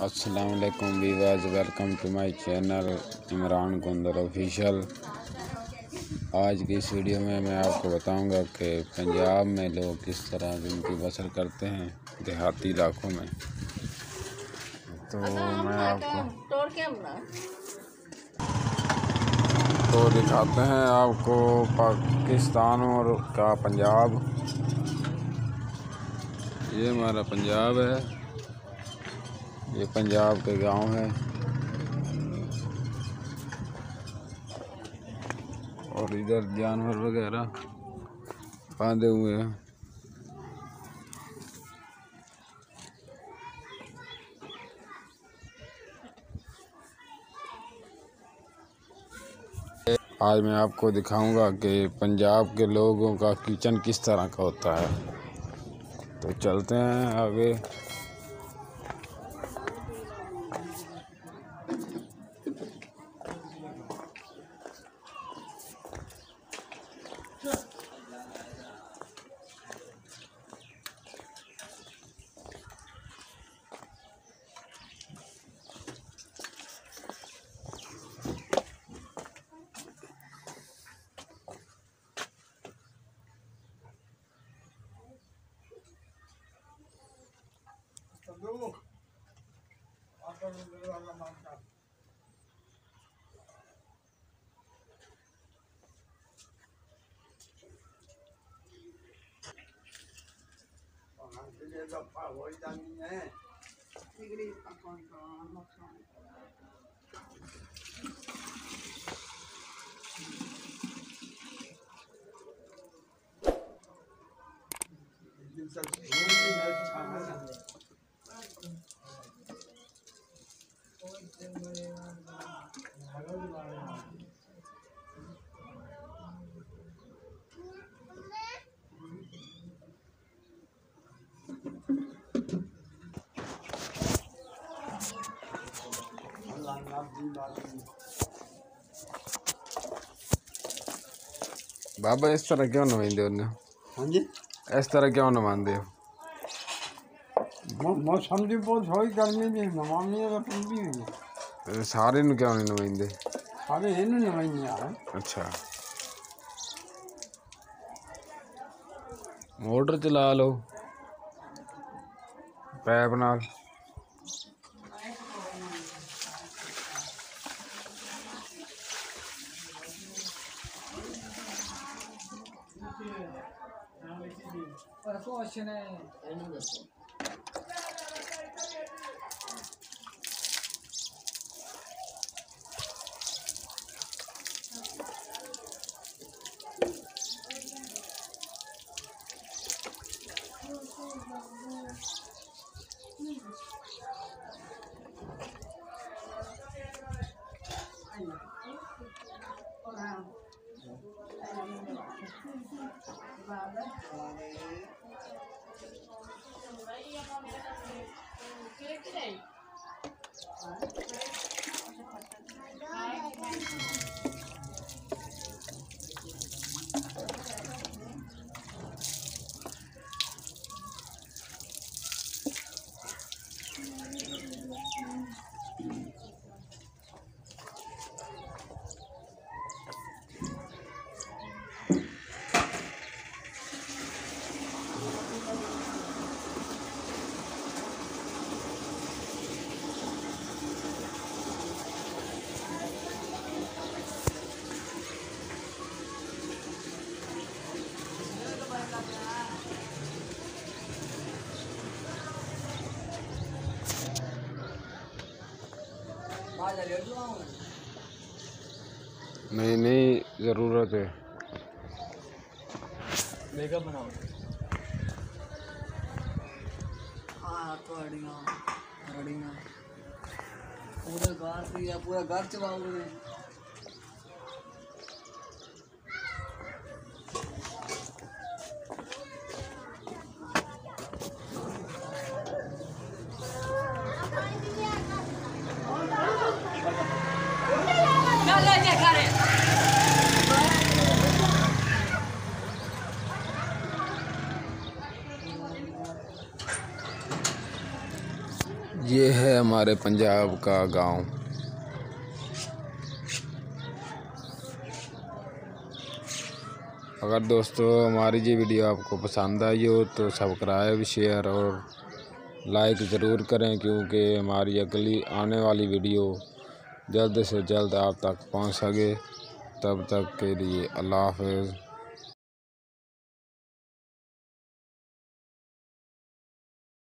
अस्सलाम वालेकुम viewers, welcome to my channel Imran Gundar official. आज की इस वीडियो में मैं आपको बताऊंगा कि पंजाब में लोग किस तरह ज़िंदगी बसर करते हैं देहाती इलाकों में। तो मैं आपको तो दिखाते हैं आपको पाकिस्तान और का पंजाब। ये हमारा पंजाब है, ये पंजाब के गांव है और इधर जानवर वगैरह बांधे हुए हैं। आज मैं आपको दिखाऊंगा कि पंजाब के लोगों का किचन किस तरह का होता है। तो चलते हैं आगे। बाबा इस तरह क्यों नवाइंदे हो? हाँ जी, इस तरह क्यों नवांदे हो? मौसम की बहुत थोड़ी गर्मी भी नवानी है भी सारे नु क्यों नहीं नवाइंदे? सारे इन्हें नवाई यार। अच्छा, मोटर चला लो पैप नाल। नहीं ज़रूरत है। मेकअप बनाओ। हाँ तो अड़ियाँ पूरा घर से या पूरा घर चलाओगे। ये है हमारे पंजाब का गांव। अगर दोस्तों हमारी ये वीडियो आपको पसंद आई हो तो सब्सक्राइब, शेयर और लाइक ज़रूर करें, क्योंकि हमारी अगली आने वाली वीडियो जल्द से जल्द आप तक पहुंच सके। तब तक के लिए अल्लाह हाफ़िज़।